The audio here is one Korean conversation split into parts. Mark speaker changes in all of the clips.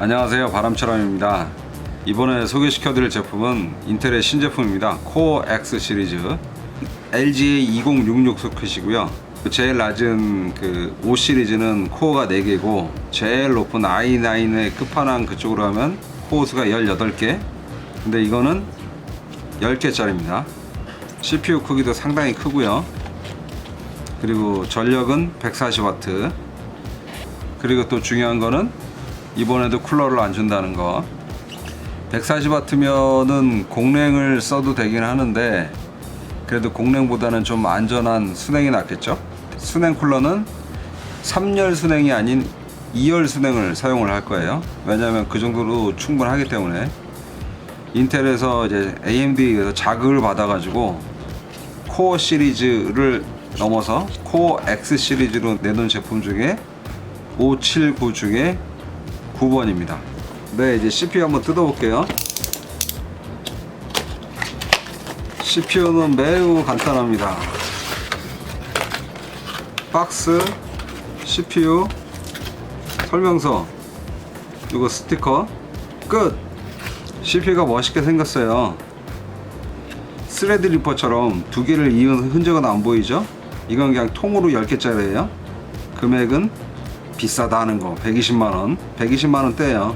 Speaker 1: 안녕하세요, 바람처럼입니다. 이번에 소개시켜드릴 제품은 인텔의 신제품입니다. 코어 X 시리즈 LGA 2066 소켓이고요. 제일 낮은 그 5 시리즈는 코어가 4개고 제일 높은 i9의 끝판왕 그쪽으로 하면 코어 수가 18개. 근데 이거는 10개짜리입니다. CPU 크기도 상당히 크고요. 그리고 전력은 140W. 그리고 또 중요한 거는 이번에도 쿨러를 안 준다는 거. 140W면은 공랭을 써도 되긴 하는데 그래도 공랭보다는 좀 안전한 순행이 낫겠죠. 순행 쿨러는 3열 순행이 아닌 2열 순행을 사용을 할 거예요. 왜냐하면 그 정도로 충분하기 때문에. 인텔에서 이제 AMD에서 자극을 받아가지고 코어 시리즈를 넘어서 코어 X 시리즈로 내놓은 제품 중에 579 중에 9번입니다. 네, 이제 CPU 한번 뜯어볼게요. CPU는 매우 간단합니다. 박스, CPU, 설명서, 이거 스티커, 끝! CPU가 멋있게 생겼어요. 스레드 리퍼처럼 두 개를 이은 흔적은 안 보이죠? 이건 그냥 통으로 10개짜리예요. 금액은 비싸다 하는 거 120만원 120만원대예요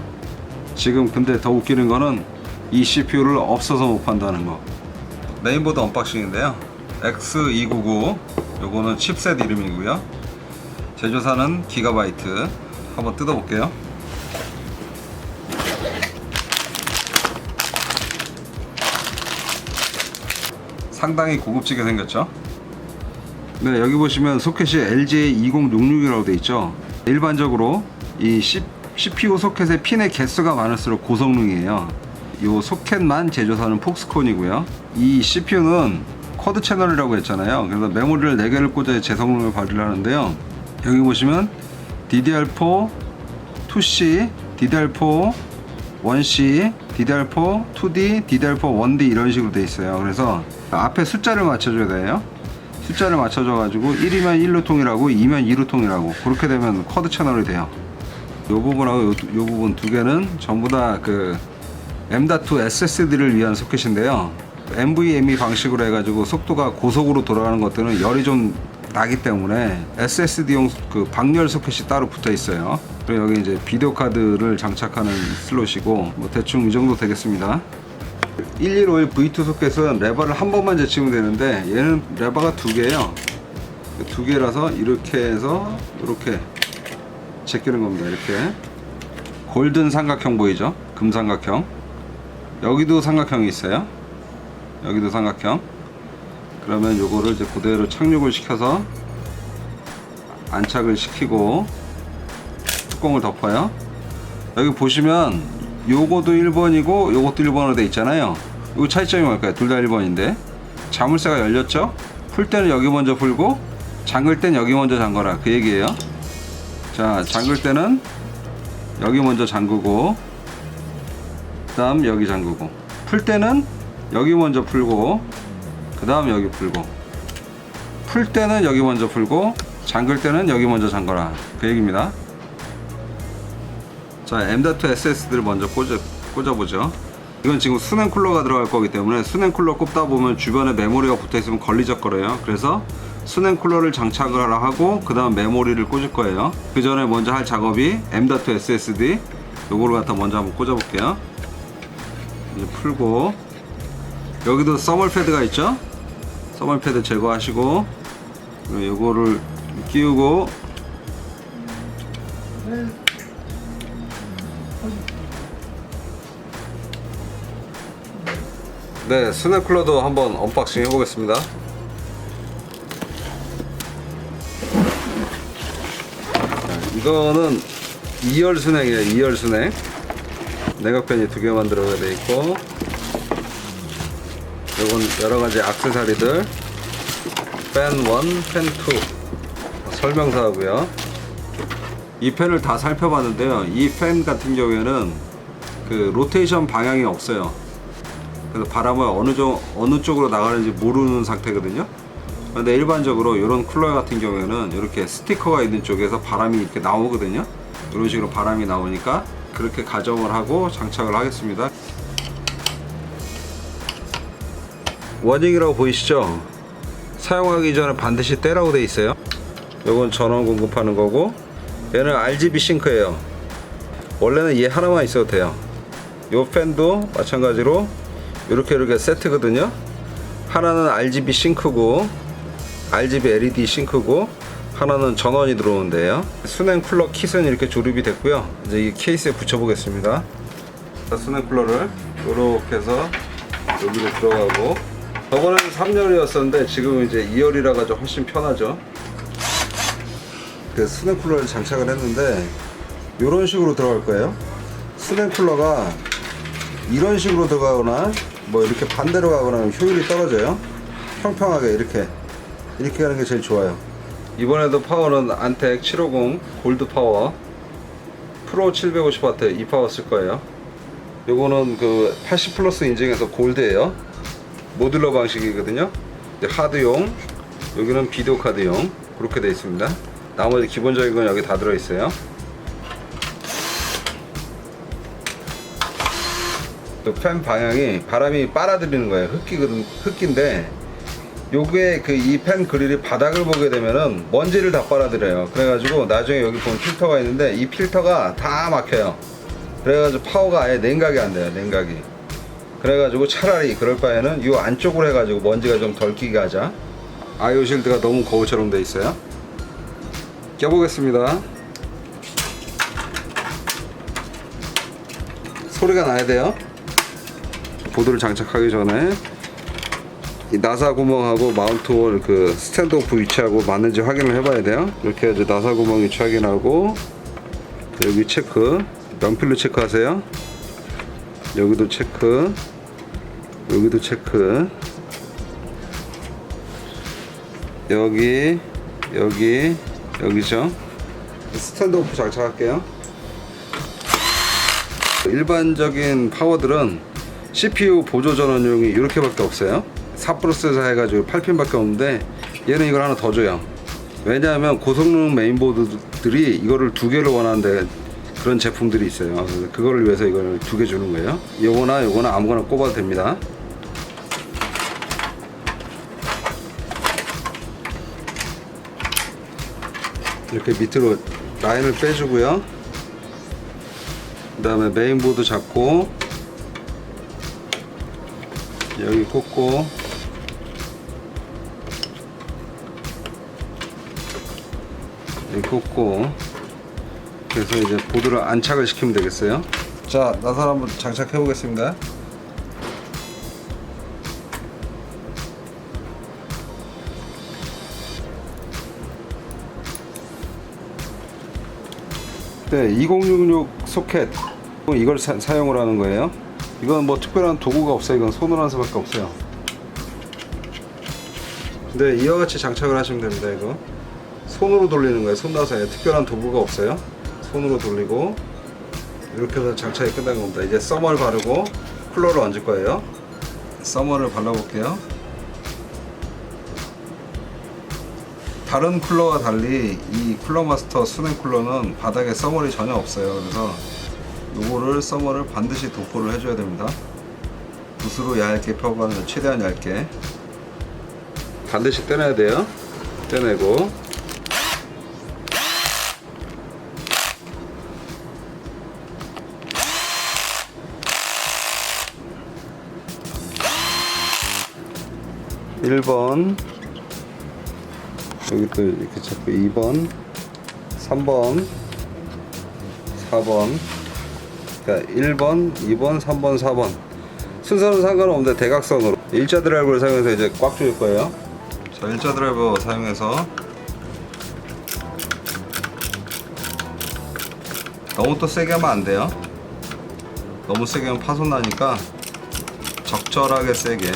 Speaker 1: 지금. 근데 더 웃기는 거는 이 CPU를 없어서 못 판다는 거. 메인보드 언박싱인데요. X299 요거는 칩셋 이름이고요. 제조사는 기가바이트. 한번 뜯어볼게요. 상당히 고급지게 생겼죠. 네, 여기 보시면 소켓이 LGA 2066이라고 되어 있죠. 일반적으로 이 CPU 소켓의 핀의 개수가 많을수록 고성능이에요. 이 소켓만 제조사는 폭스콘이고요. 이 CPU는 쿼드 채널이라고 했잖아요. 그래서 메모리를 4개를 꽂아야 제 성능을 발휘를 하는데요. 여기 보시면 DDR4 2C, DDR4 1C, DDR4 2D, DDR4 1D 이런 식으로 되어 있어요. 그래서 앞에 숫자를 맞춰줘야 돼요. 숫자를 맞춰줘 가지고 1이면 1로 통일하고 2면 2로 통일하고 그렇게 되면 쿼드 채널이 돼요. 이 부분하고 이 부분 두 개는 전부 다 그 M.2 SSD를 위한 소켓인데요. NVMe 방식으로 해가지고 속도가 고속으로 돌아가는 것들은 열이 좀 나기 때문에 SSD용 그 방열 소켓이 따로 붙어 있어요. 그리고 여기 이제 비디오 카드를 장착하는 슬롯이고 뭐 대충 이 정도 되겠습니다. 1151 V2 소켓은 레버를 한 번만 제치면 되는데 얘는 레버가 두 개예요. 두 개라서 이렇게 해서 이렇게 제끼는 겁니다. 이렇게 골든 삼각형 보이죠? 금삼각형. 여기도 삼각형이 있어요. 여기도 삼각형. 그러면 요거를 이제 그대로 착륙을 시켜서 안착을 시키고 뚜껑을 덮어요. 여기 보시면 요것도 1번이고 요것도 1번으로 돼 있잖아요. 요 차이점이 뭘까요? 둘 다 1번인데 자물쇠가 열렸죠? 풀 때는 여기 먼저 풀고 잠글 땐 여기 먼저 잠궈라 그 얘기예요. 자, 잠글 때는 여기 먼저 잠그고 그 다음 여기 잠그고, 풀 때는 여기 먼저 풀고 그 다음 여기 풀고, 풀 때는 여기 먼저 풀고 잠글 때는 여기 먼저 잠궈라 그 얘기입니다. 자, M.2 SSD를 먼저 꽂아보죠. 이건 지금 순행 쿨러가 들어갈 거기 때문에 순행 쿨러 꼽다 보면 주변에 메모리가 붙어 있으면 걸리적거려요. 그래서 순행 쿨러를 장착을 하고 그 다음 메모리를 꽂을 거예요. 그 전에 먼저 할 작업이 M.2 SSD 요거를 갖다 먼저 한번 꽂아볼게요. 이제 풀고 여기도 써멀 패드가 있죠. 써멀 패드 제거하시고 요거를 끼우고 네, 순행 쿨러도 한번 언박싱 해보겠습니다. 이거는 2열 순행이에요. 2열 순행. 내각팬이 2개만 들어가 돼 있고, 요건 여러가지 액세서리들, 팬 1, 팬 2 설명서하고요. 이 팬을 다 살펴봤는데요. 이 팬 같은 경우에는 그 로테이션 방향이 없어요. 그래서 바람을 어느 쪽으로 나가는지 모르는 상태거든요. 근데 일반적으로 이런 쿨러 같은 경우에는 이렇게 스티커가 있는 쪽에서 바람이 이렇게 나오거든요. 이런 식으로 바람이 나오니까 그렇게 가정을 하고 장착을 하겠습니다. 워닝이라고 보이시죠? 사용하기 전에 반드시 떼라고 되어 있어요. 요건 전원 공급하는 거고, 얘는 RGB 싱크예요. 원래는 얘 하나만 있어도 돼요. 요 팬도 마찬가지로 이렇게 세트거든요. 하나는 RGB 싱크고, RGB LED 싱크고, 하나는 전원이 들어오는데요. 수냉 쿨러 킷은 이렇게 조립이 됐고요. 이제 이 케이스에 붙여 보겠습니다. 수냉 쿨러를 이렇게 해서 여기로 들어가고, 저번에는 3열이었었는데 지금 이제 2열이라 가지고 훨씬 편하죠. 그 수냉 쿨러를 장착을 했는데 이런 식으로 들어갈 거예요. 수냉 쿨러가 이런 식으로 들어가거나 뭐 이렇게 반대로 가거나 하면 효율이 떨어져요. 평평하게 이렇게 가는 게 제일 좋아요. 이번에도 파워는 안텍 750 골드 파워 프로 750W 이 파워 쓸 거예요. 요거는 그 80 플러스 인증해서 골드예요. 모듈러 방식이거든요. 하드용, 여기는 비디오 카드용 그렇게 되어 있습니다. 나머지 기본적인 건 여기 다 들어 있어요. 또 팬 방향이 바람이 빨아들이는 거예요. 흡기인데 요게 그 이 팬 그릴이 바닥을 보게 되면은 먼지를 다 빨아들여요. 그래가지고 나중에 여기 보면 필터가 있는데 이 필터가 다 막혀요. 그래가지고 파워가 아예 냉각이 안 돼요. 냉각이. 그래가지고 차라리 그럴 바에는 이 안쪽으로 해가지고 먼지가 좀 덜 끼게 하자. 아이오 실드가 너무 거울처럼 돼 있어요. 껴보겠습니다. 소리가 나야 돼요. 보드를 장착하기 전에 이 나사 구멍하고 마운트 홀 그 스탠드 오프 위치하고 맞는지 확인을 해봐야 돼요. 이렇게 해서 나사 구멍 위치 확인하고 여기 체크, 연필로 체크하세요. 여기도 체크, 여기도 체크, 여기죠. 스탠드 오프 장착할게요. 일반적인 파워들은 CPU 보조 전원용이 이렇게밖에 없어요. 4+4 해가지고 8핀밖에 없는데 얘는 이걸 하나 더 줘요. 왜냐하면 고성능 메인보드들이 이거를 2개를 원하는데 그런 제품들이 있어요. 그거를 위해서 이걸 2개 주는 거예요. 요거나 아무거나 꼽아도 됩니다. 이렇게 밑으로 라인을 빼주고요. 그 다음에 메인보드 잡고 여기 꽂고 여기 꽂고 그래서 이제 보드를 안착을 시키면 되겠어요. 자, 나사 한번 장착해 보겠습니다. 네, 2066 소켓 이걸 사용을 하는 거예요. 이건 뭐 특별한 도구가 없어요. 이건 손으로 하는 수밖에 없어요. 근데 이와 같이 장착을 하시면 됩니다. 이거 손으로 돌리는 거예요. 손나사에 특별한 도구가 없어요. 손으로 돌리고 이렇게 해서 장착이 끝난 겁니다. 이제 써머를 바르고 쿨러를 얹을 거예요. 써머를 발라볼게요. 다른 쿨러와 달리 이 쿨러마스터 수냉 쿨러는 바닥에 써머리 전혀 없어요. 그래서 요거를 써머를 반드시 도포를 해줘야 됩니다. 붓으로 얇게 펴가는 최대한 얇게 반드시 떼내야 돼요. 떼내고 (1번) 여기 또 이렇게 잡고 2번, 3번, 4번, 그러니까 1번, 2번, 3번, 4번 순서는 상관없는데 대각선으로 일자 드라이버를 사용해서 이제 꽉 조일 거예요. 자, 일자 드라이버 사용해서 너무 또 세게 하면 안 돼요. 너무 세게 하면 파손 나니까 적절하게 세게.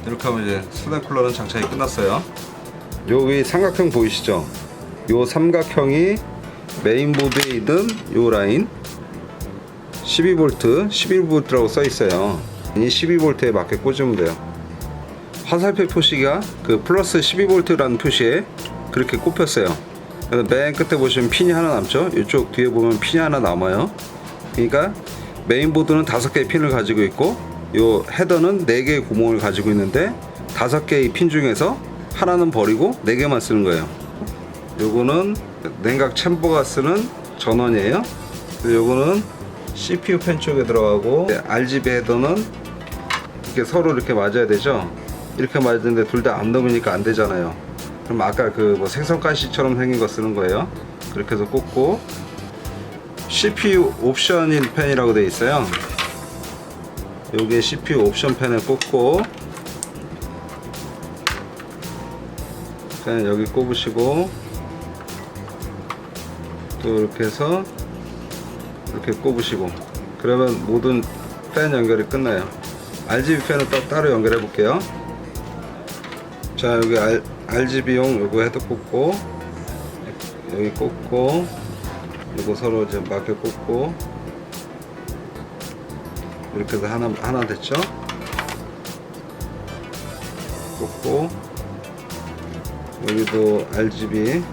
Speaker 1: 이렇게 하면 이제 수냉 쿨러는 장착이 끝났어요. 여기 삼각형 보이시죠? 요 삼각형이 메인보드에 있는 요 라인 12V, 11V라고 써 있어요. 이 12V에 맞게 꽂으면 돼요. 화살표 표시가 그 플러스 12V라는 표시에 그렇게 꼽혔어요. 그래서 맨 끝에 보시면 핀이 하나 남죠. 이쪽 뒤에 보면 핀이 하나 남아요. 그러니까 메인보드는 5개의 핀을 가지고 있고 요 헤더는 4개의 구멍을 가지고 있는데 5개의 핀 중에서 하나는 버리고 4개만 쓰는 거예요. 요거는 냉각 챔버가 쓰는 전원이에요. 요거는 CPU 팬 쪽에 들어가고 RGB 헤더는 이렇게 서로 이렇게 맞아야 되죠. 이렇게 맞는데 둘 다 안 넘으니까 안 되잖아요. 그럼 아까 그 뭐 생선가시처럼 생긴 거 쓰는 거예요. 그렇게 해서 꽂고 CPU 옵션인 펜이라고 되어 있어요. 여기에 CPU 옵션 펜을 꽂고 그냥 여기 꼽으시고 또 이렇게 해서 이렇게 꼽으시고 그러면 모든 팬 연결이 끝나요. RGB 팬은 따로 연결해 볼게요. 자, 여기 RGB용 요거 헤드 꽂고 여기 꽂고 요거 서로 이제 맞게 꽂고 이렇게 해서 하나 됐죠? 꽂고 여기도 RGB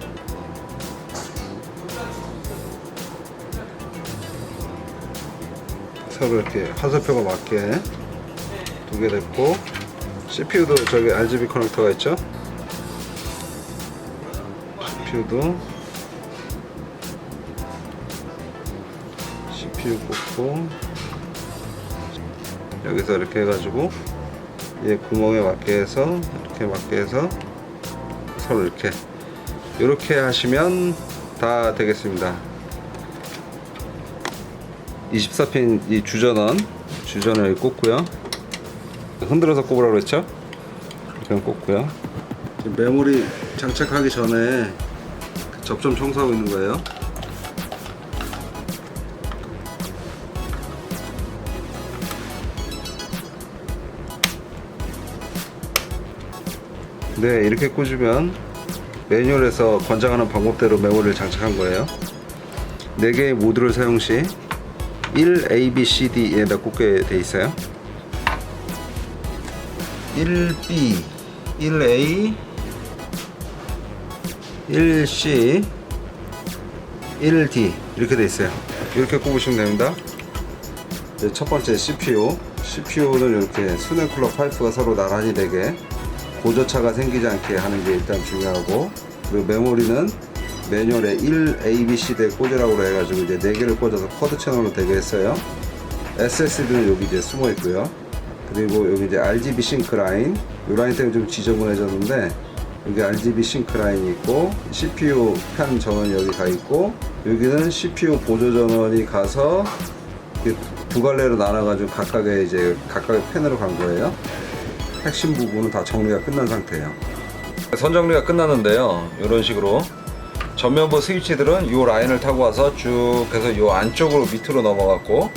Speaker 1: 서로 이렇게 화살표가 맞게 2개 됐고 CPU도 저기 RGB 커넥터가 있죠? CPU도 CPU 꽂고 여기서 이렇게 해가지고 얘 구멍에 맞게 해서 이렇게 맞게 해서 서로 이렇게 하시면 다 되겠습니다. 24핀 이 주전을 꽂고요. 흔들어서 꼽으라고 그랬죠? 이렇게 꽂고요. 메모리 장착하기 전에 접점 청소하고 있는 거예요. 네, 이렇게 꽂으면 매뉴얼에서 권장하는 방법대로 메모리를 장착한 거예요. 4개의 모드를 사용 시 1 A, B, C, D에다 꽂게 돼 있어요. 1B, 1A, 1C, 1D 이렇게 돼 있어요. 이렇게 꼽으시면 됩니다. 첫 번째 CPU는 이렇게 수냉 쿨러 파이프가 서로 나란히 되게 고저차가 생기지 않게 하는 게 일단 중요하고, 그리고 메모리는 매뉴얼에 1 A, B, C대에 꽂으라고 해가지고 이제 4개를 꽂아서 쿼드 채널로 되게 했어요. SSD는 여기 이제 숨어 있고요. 그리고 여기 이제 RGB 싱크 라인, 이 라인 때문에 좀 지저분해졌는데 여기 RGB 싱크 라인이 있고, CPU 펜 전원이 여기 가 있고, 여기는 CPU 보조 전원이 가서 두 갈래로 나눠가지고 각각의 펜으로 간 거예요. 핵심 부분은 다 정리가 끝난 상태예요. 선 정리가 끝났는데요. 이런 식으로 전면부 스위치들은 이 라인을 타고 와서 쭉 해서 이 안쪽으로 밑으로 넘어갔고,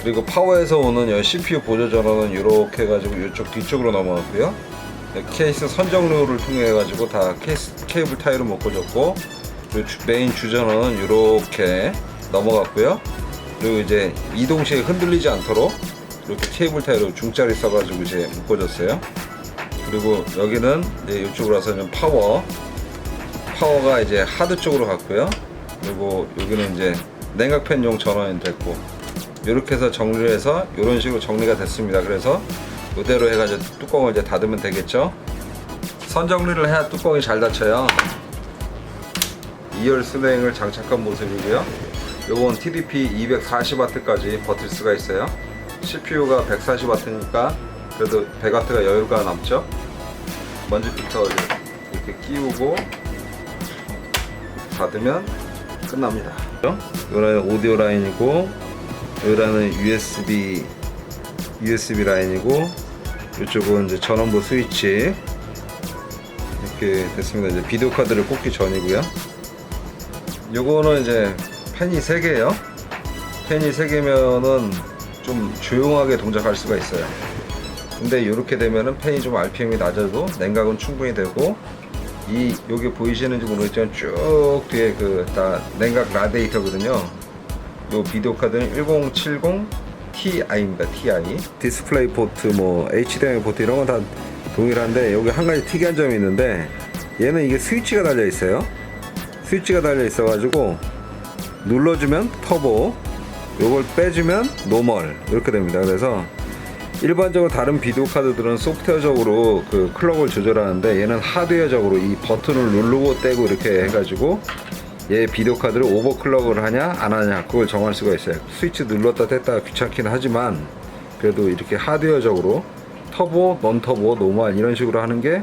Speaker 1: 그리고 파워에서 오는 이 CPU 보조 전원은 이렇게 해가지고 이쪽 뒤쪽으로 넘어갔고요. 케이스 선정류를 통해 가지고 다 케이블 타이로 묶어줬고, 그리고 메인 주전원은 이렇게 넘어갔고요. 그리고 이제 이동 시에 흔들리지 않도록 이렇게 케이블 타이로 중짜리 써가지고 이제 묶어줬어요. 그리고 여기는 이제 이쪽으로 와서는 파워가 이제 하드 쪽으로 갔고요. 그리고 여기는 이제 냉각팬용 전원이 됐고, 이렇게 해서 정리를 해서 이런 식으로 정리가 됐습니다. 그래서 이대로 해가지고 뚜껑을 이제 닫으면 되겠죠. 선 정리를 해야 뚜껑이 잘 닫혀요. 2열 수냉을 장착한 모습이고요. 요건 TDP 240W까지 버틸 수가 있어요. CPU가 140W니까 그래도 100W가 여유가 남죠. 먼지 필터 이렇게 끼우고 닫으면 끝납니다. 요라는 오디오 라인이고, 요라는 USB 라인이고, 이쪽은 이제 전원부 스위치 이렇게 됐습니다. 이제 비디오 카드를 꽂기 전이고요. 요거는 이제 펜이 3개예요. 펜이 3개면은 좀 조용하게 동작할 수가 있어요. 근데 이렇게 되면은 펜이 좀 RPM이 낮아도 냉각은 충분히 되고, 여기 보이시는지 모르겠지만 쭉 뒤에 그 다 냉각 라디에이터거든요. 요 비디오 카드는 1070 Ti입니다. Ti. 디스플레이 포트, 뭐 HDMI 포트 이런 건 다 동일한데 여기 한 가지 특이한 점이 있는데 얘는 이게 스위치가 달려 있어요. 스위치가 달려 있어가지고 눌러주면 터보, 요걸 빼주면 노멀 이렇게 됩니다. 그래서 일반적으로 다른 비디오 카드들은 소프트웨어적으로 그 클럭을 조절하는데 얘는 하드웨어적으로 이 버튼을 누르고 떼고 이렇게 해가지고 얘 비디오 카드를 오버클럭을 하냐 안 하냐 그걸 정할 수가 있어요. 스위치 눌렀다 뗐다 귀찮긴 하지만 그래도 이렇게 하드웨어적으로 터보, 넌터보, 노멀 이런 식으로 하는 게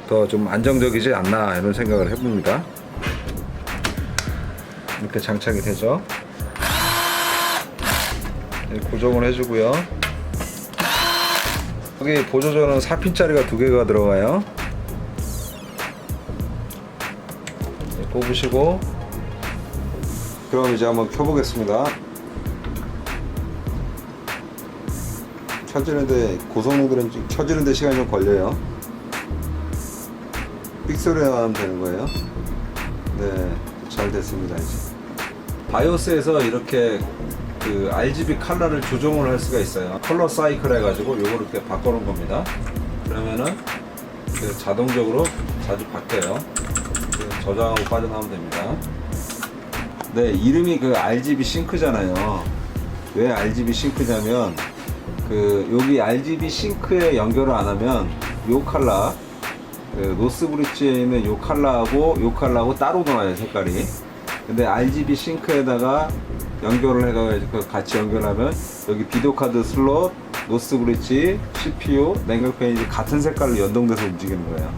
Speaker 1: 더 좀 안정적이지 않나 이런 생각을 해봅니다. 이렇게 장착이 되죠. 고정을 해주고요. 여기 보조전은 4핀짜리가 2개가 들어가요. 뽑으시고 그럼 이제 한번 켜보겠습니다. 켜지는데 고성능들은 켜지는데 시간이 좀 걸려요. 삑소리가 나면 되는 거예요. 네, 잘 됐습니다. 이제 바이오스에서 이렇게 그 RGB 컬러를 조정을 할 수가 있어요. 컬러 사이클 해가지고 요거를 이렇게 바꿔놓은 겁니다. 그러면은 그 자동적으로 자주 바뀌어요. 저장하고 빠져나오면 됩니다. 네, 이름이 그 RGB 싱크잖아요. 왜 RGB 싱크냐면 그 여기 RGB 싱크에 연결을 안 하면 요 컬러 그 노스 브릿지에 있는 요 컬러하고 따로 나와요, 색깔이. 근데 RGB 싱크에다가 연결을 해가지고 같이 연결하면 여기 비디오 카드 슬롯, 노스 브릿지, CPU, 냉각 페이지 같은 색깔로 연동돼서 움직이는 거예요.